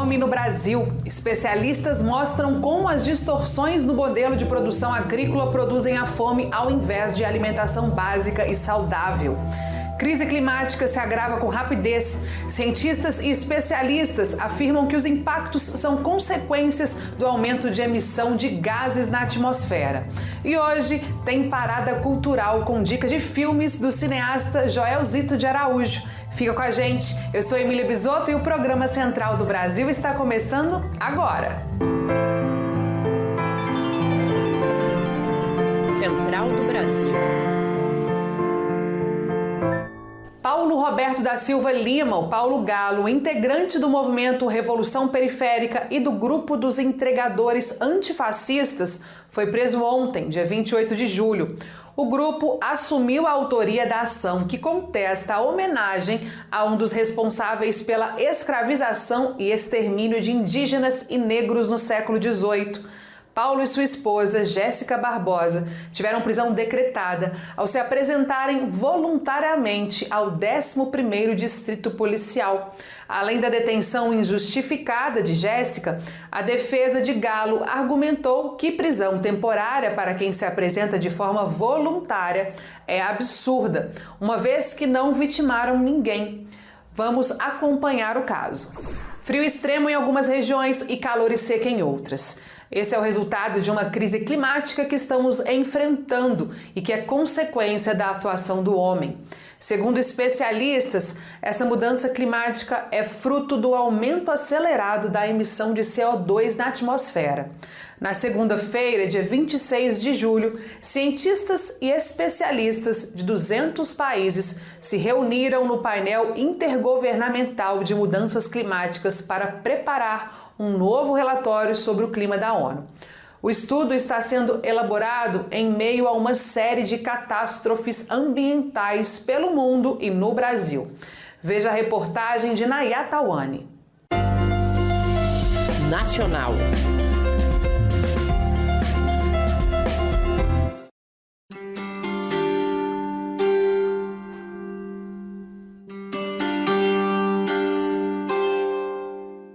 Fome no Brasil. Especialistas mostram como as distorções no modelo de produção agrícola produzem a fome ao invés de alimentação básica e saudável. Crise climática se agrava com rapidez. Cientistas e especialistas afirmam que os impactos são consequências do aumento de emissão de gases na atmosfera. E hoje tem parada cultural com dicas de filmes do cineasta Joelzito de Araújo. Fica com a gente, eu sou Emília Bisotto e o programa Central do Brasil está começando agora. Central do Brasil. Paulo Roberto da Silva Lima, o Paulo Galo, integrante do movimento Revolução Periférica e do grupo dos entregadores antifascistas, foi preso ontem, dia 28 de julho. O grupo assumiu a autoria da ação que contesta a homenagem a um dos responsáveis pela escravização e extermínio de indígenas e negros no século XVIII. Paulo e sua esposa, Jéssica Barbosa, tiveram prisão decretada ao se apresentarem voluntariamente ao 11º Distrito Policial. Além da detenção injustificada de Jéssica, a defesa de Galo argumentou que prisão temporária para quem se apresenta de forma voluntária é absurda, uma vez que não vitimaram ninguém. Vamos acompanhar o caso. Frio extremo em algumas regiões e calor e seca em outras. Esse é o resultado de uma crise climática que estamos enfrentando e que é consequência da atuação do homem. Segundo especialistas, essa mudança climática é fruto do aumento acelerado da emissão de CO2 na atmosfera. Na segunda-feira, dia 26 de julho, cientistas e especialistas de 200 países se reuniram no painel intergovernamental de mudanças climáticas para preparar um novo relatório sobre o clima da ONU. O estudo está sendo elaborado em meio a uma série de catástrofes ambientais pelo mundo e no Brasil. Veja a reportagem de Nayá Tawani. Nacional.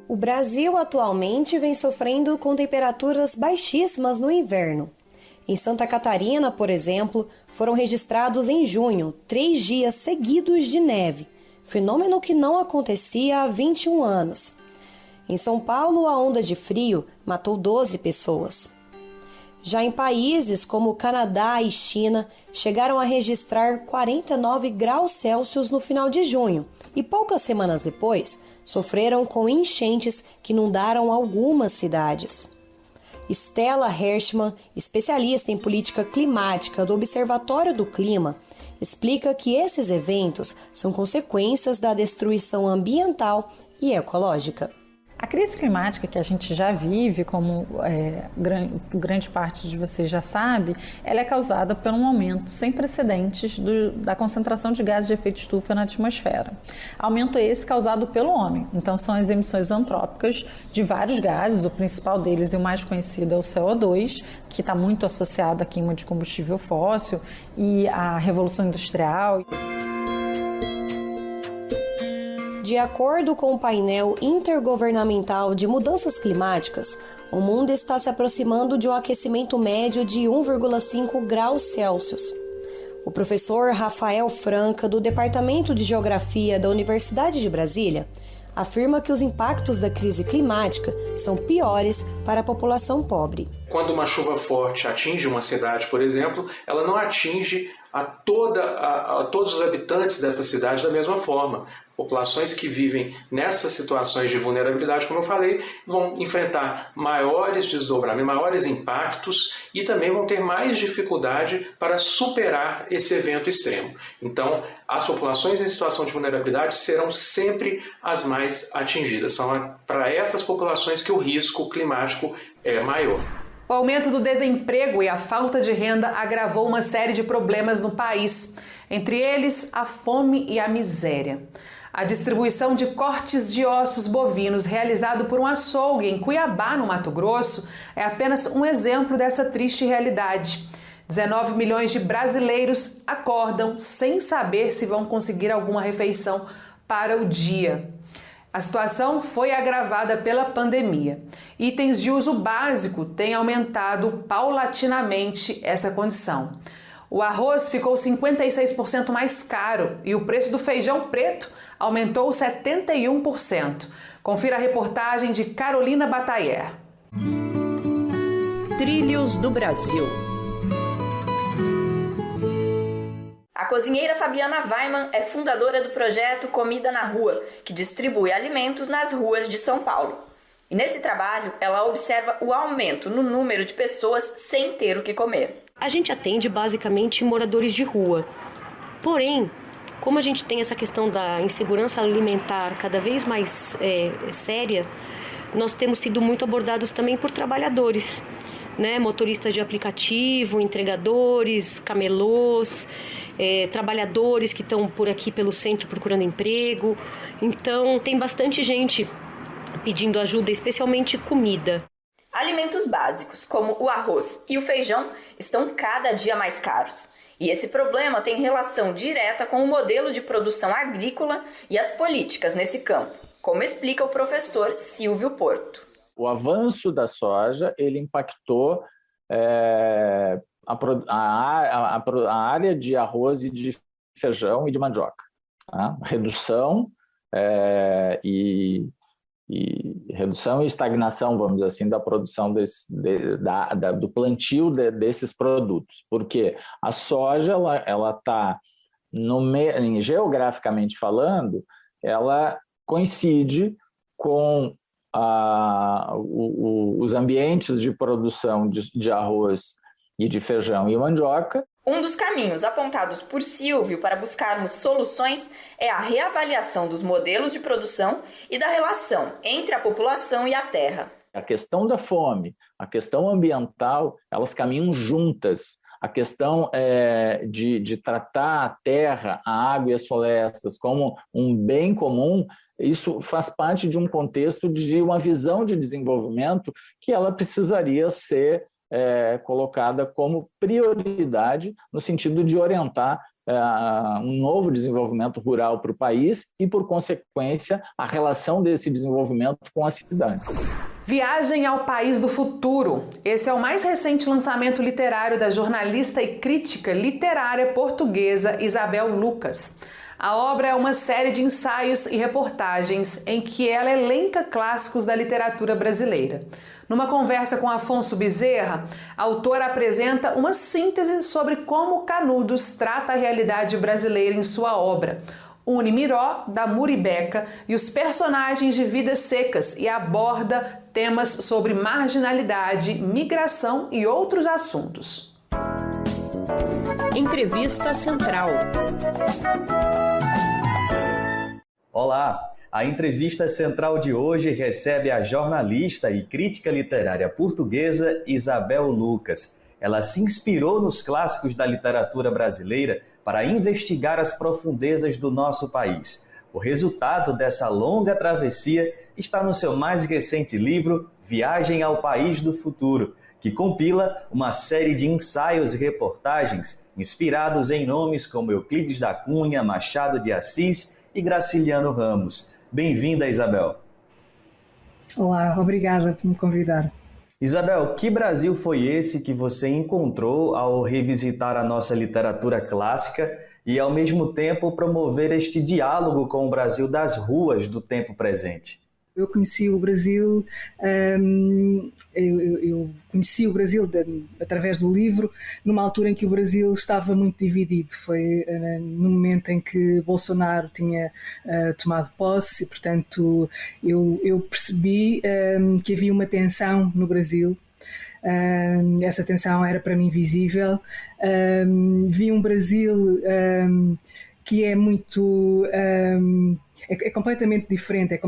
O Brasil atualmente vem sofrendo com temperaturas baixíssimas no inverno. Em Santa Catarina, por exemplo, foram registrados em junho 3 dias seguidos de neve, fenômeno que não acontecia há 21 anos. Em São Paulo, a onda de frio matou 12 pessoas. Já em países como Canadá e China, chegaram a registrar 49 graus Celsius no final de junho e poucas semanas depois, sofreram com enchentes que inundaram algumas cidades. Stella Hershman, especialista em política climática do Observatório do Clima, explica que esses eventos são consequências da destruição ambiental e ecológica. A crise climática que a gente já vive, como grande parte de vocês já sabe, ela é causada por um aumento sem precedentes da concentração de gases de efeito estufa na atmosfera. Aumento esse causado pelo homem. Então, são as emissões antrópicas de vários gases, o principal deles e o mais conhecido é o CO2, que está muito associado à queima de combustível fóssil e à Revolução Industrial. De acordo com o painel intergovernamental de mudanças climáticas, o mundo está se aproximando de um aquecimento médio de 1,5 graus Celsius. O professor Rafael Franca, do Departamento de Geografia da Universidade de Brasília, afirma que os impactos da crise climática são piores para a população pobre. Quando uma chuva forte atinge uma cidade, por exemplo, ela não atinge a todos os habitantes dessa cidade da mesma forma. Populações que vivem nessas situações de vulnerabilidade, como eu falei, vão enfrentar maiores desdobramentos, maiores impactos e também vão ter mais dificuldade para superar esse evento extremo. Então, as populações em situação de vulnerabilidade serão sempre as mais atingidas. São para essas populações que o risco climático é maior. O aumento do desemprego e a falta de renda agravou uma série de problemas no país, entre eles a fome e a miséria. A distribuição de cortes de ossos bovinos realizado por um açougue em Cuiabá, no Mato Grosso, é apenas um exemplo dessa triste realidade. 19 milhões de brasileiros acordam sem saber se vão conseguir alguma refeição para o dia. A situação foi agravada pela pandemia. Itens de uso básico têm aumentado paulatinamente essa condição. O arroz ficou 56% mais caro e o preço do feijão preto aumentou 71%. Confira a reportagem de Carolina Batayer. Trilhos do Brasil. A cozinheira Fabiana Weiman é fundadora do projeto Comida na Rua, que distribui alimentos nas ruas de São Paulo. E nesse trabalho, ela observa o aumento no número de pessoas sem ter o que comer. A gente atende basicamente moradores de rua. Porém, como a gente tem essa questão da insegurança alimentar cada vez mais séria, nós temos sido muito abordados também por trabalhadores, né? Motoristas de aplicativo, entregadores, camelôs, trabalhadores que estão por aqui pelo centro procurando emprego. Então, tem bastante gente pedindo ajuda, especialmente comida. Alimentos básicos, como o arroz e o feijão, estão cada dia mais caros. E esse problema tem relação direta com o modelo de produção agrícola e as políticas nesse campo, como explica o professor Silvio Porto. O avanço da soja ele impactou a área de arroz e de feijão e de mandioca. Tá? Redução e estagnação, vamos dizer assim, da produção do plantio desses produtos. Porque a soja, ela está, geograficamente falando, ela coincide com os ambientes de produção de arroz e de feijão e mandioca. Um dos caminhos apontados por Silvio para buscarmos soluções é a reavaliação dos modelos de produção e da relação entre a população e a terra. A questão da fome, a questão ambiental, elas caminham juntas. A questão de tratar a terra, a água e as florestas como um bem comum, isso faz parte de um contexto de uma visão de desenvolvimento que ela precisaria ser colocada como prioridade no sentido de orientar um novo desenvolvimento rural para o país e, por consequência, a relação desse desenvolvimento com as cidades. Viagem ao País do Futuro. Esse é o mais recente lançamento literário da jornalista e crítica literária portuguesa Isabel Lucas. A obra é uma série de ensaios e reportagens em que ela elenca clássicos da literatura brasileira. Numa conversa com Afonso Bezerra, a autora apresenta uma síntese sobre como Canudos trata a realidade brasileira em sua obra. Une Miró, da Muribeca, e os personagens de Vidas Secas e aborda temas sobre marginalidade, migração e outros assuntos. Entrevista Central. Olá, a entrevista central de hoje recebe a jornalista e crítica literária portuguesa Isabel Lucas. Ela se inspirou nos clássicos da literatura brasileira para investigar as profundezas do nosso país. O resultado dessa longa travessia está no seu mais recente livro, Viagem ao País do Futuro, que compila uma série de ensaios e reportagens inspirados em nomes como Euclides da Cunha, Machado de Assis e Graciliano Ramos. Bem-vinda, Isabel. Olá, obrigada por me convidar. Isabel, que Brasil foi esse que você encontrou ao revisitar a nossa literatura clássica e, ao mesmo tempo, promover este diálogo com o Brasil das ruas do tempo presente? Eu conheci o Brasil, através do livro, numa altura em que o Brasil estava muito dividido. Foi no momento em que Bolsonaro tinha tomado posse, e, portanto, eu percebi que havia uma tensão no Brasil. Essa tensão era para mim visível. Vi um Brasil que é muito... É completamente diferente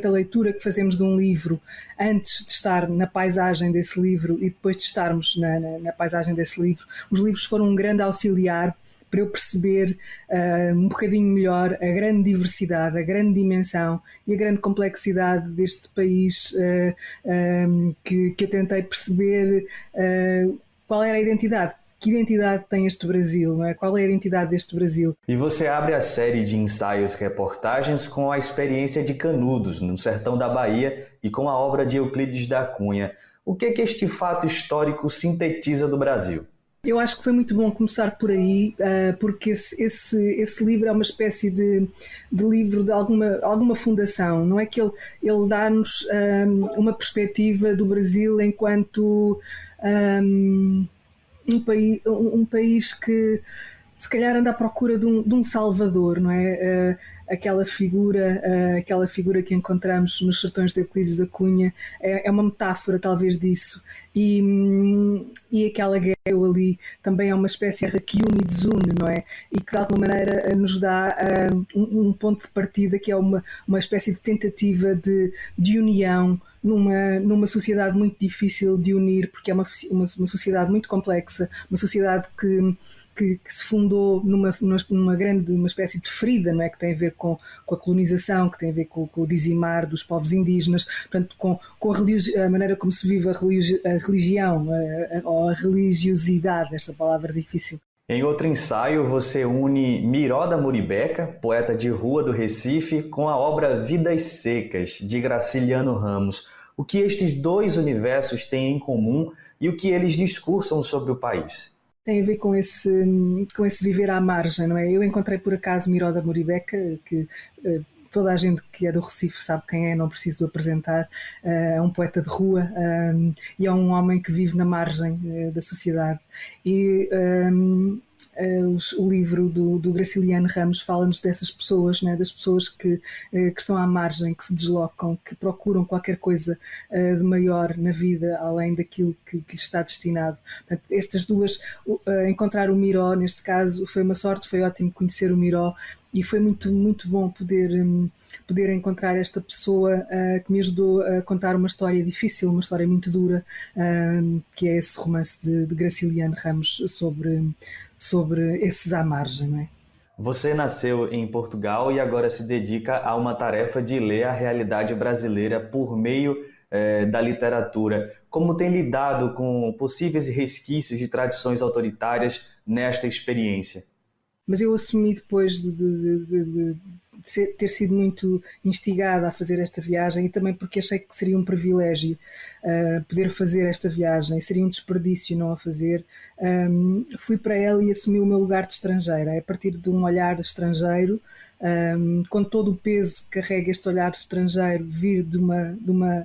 a leitura que fazemos de um livro antes de estar na paisagem desse livro e depois de estarmos na paisagem desse livro. Os livros foram um grande auxiliar para eu perceber um bocadinho melhor a grande diversidade, a grande dimensão e a grande complexidade deste país que eu tentei perceber qual era a identidade que identidade tem este Brasil, não é? Qual é a identidade deste Brasil? E você abre a série de ensaios-reportagens com a experiência de Canudos, no sertão da Bahia, e com a obra de Euclides da Cunha. O que é que este fato histórico sintetiza do Brasil? Eu acho que foi muito bom começar por aí, porque esse livro é uma espécie de livro de alguma fundação. Não é que ele dá-nos uma perspectiva do Brasil enquanto um país que se calhar anda à procura de um salvador, não é? Aquela figura que encontramos nos sertões de Euclides da Cunha é uma metáfora talvez disso, e aquela guerra ali também é uma espécie de que une e desune, não é? E que de alguma maneira nos dá um ponto de partida que é uma espécie de tentativa de união numa sociedade muito difícil de unir, porque é uma sociedade muito complexa, uma sociedade que se fundou numa espécie de ferida, não é? Que tem a ver com a colonização, que tem a ver com o dizimar dos povos indígenas, portanto, com a maneira como se vive a religião, ou a religiosidade, esta palavra difícil. Em outro ensaio, você une Miró da Muribeca, poeta de rua do Recife, com a obra Vidas Secas, de Graciliano Ramos. O que estes dois universos têm em comum e o que eles discursam sobre o país? Tem a ver com esse viver à margem, não é? Eu encontrei por acaso Miró da Muribeca, que toda a gente que é do Recife sabe quem é, não preciso apresentar. É um poeta de rua e é um homem que vive na margem da sociedade. E o livro do Graciliano Ramos fala-nos dessas pessoas, né? Das pessoas que estão à margem, que se deslocam, que procuram qualquer coisa de maior na vida, além daquilo que lhes está destinado. Portanto, estas duas, encontrar o Miró, neste caso, foi uma sorte, foi ótimo conhecer o Miró, e foi muito, muito bom poder encontrar esta pessoa que me ajudou a contar uma história difícil, uma história muito dura, que é esse romance de Graciliano Ramos sobre esses à margem, não é? Você nasceu em Portugal e agora se dedica a uma tarefa de ler a realidade brasileira por meio da literatura. Como tem lidado com possíveis resquícios de tradições autoritárias nesta experiência? Mas eu assumi depois de ter sido muito instigada a fazer esta viagem, e também porque achei que seria um privilégio poder fazer esta viagem, seria um desperdício não a fazer. Fui para ela e assumi o meu lugar de estrangeira, a partir de um olhar estrangeiro, com todo o peso que carrega este olhar estrangeiro, vir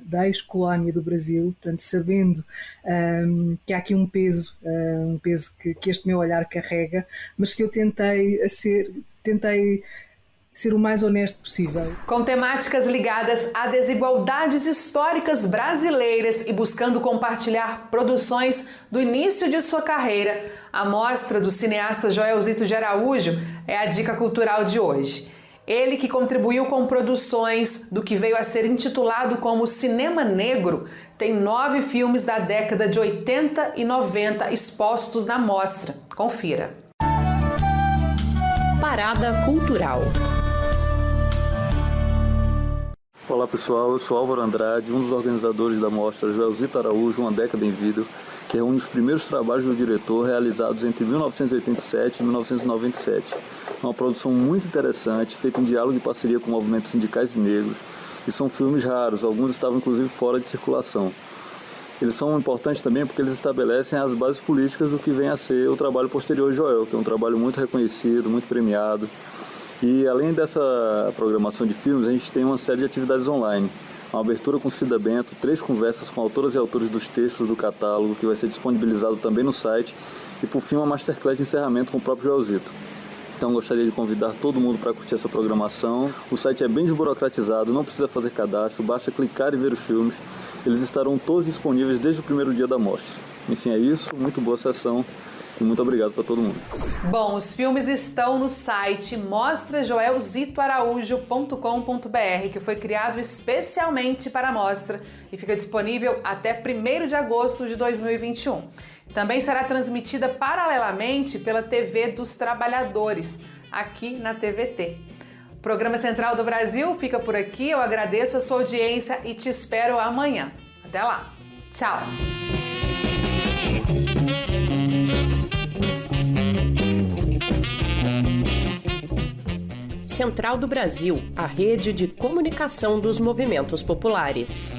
da ex-colónia do Brasil, portanto, sabendo que há aqui um peso que este meu olhar carrega, mas que eu tentei ser o mais honesto possível. Com temáticas ligadas a desigualdades históricas brasileiras e buscando compartilhar produções do início de sua carreira, a mostra do cineasta Joelzito de Araújo é a dica cultural de hoje. Ele que contribuiu com produções do que veio a ser intitulado como Cinema Negro, tem 9 filmes da década de 80 e 90 expostos na mostra. Confira. Parada Cultural. Olá pessoal, eu sou Álvaro Andrade, um dos organizadores da mostra Joelzito Araújo, Uma Década em Vida, que reúne os primeiros trabalhos do diretor realizados entre 1987 e 1997. Uma produção muito interessante, feita em diálogo e parceria com movimentos sindicais e negros, e são filmes raros, alguns estavam inclusive fora de circulação. Eles são importantes também porque eles estabelecem as bases políticas do que vem a ser o trabalho posterior de Joel, que é um trabalho muito reconhecido, muito premiado. E além dessa programação de filmes, a gente tem uma série de atividades online. Uma abertura com Cida Bento, 3 conversas com autoras e autores dos textos do catálogo, que vai ser disponibilizado também no site, e por fim uma masterclass de encerramento com o próprio Joelzito. Então gostaria de convidar todo mundo para curtir essa programação. O site é bem desburocratizado, não precisa fazer cadastro, basta clicar e ver os filmes. Eles estarão todos disponíveis desde o primeiro dia da mostra. Enfim, é isso, muito boa sessão. E muito obrigado para todo mundo. Bom, os filmes estão no site mostrajoelzitoaraújo.com.br, que foi criado especialmente para a mostra e fica disponível até 1º de agosto de 2021. Também será transmitida paralelamente pela TV dos Trabalhadores, aqui na TVT. O Programa Central do Brasil fica por aqui. Eu agradeço a sua audiência e te espero amanhã. Até lá. Tchau. Central do Brasil, a rede de comunicação dos movimentos populares.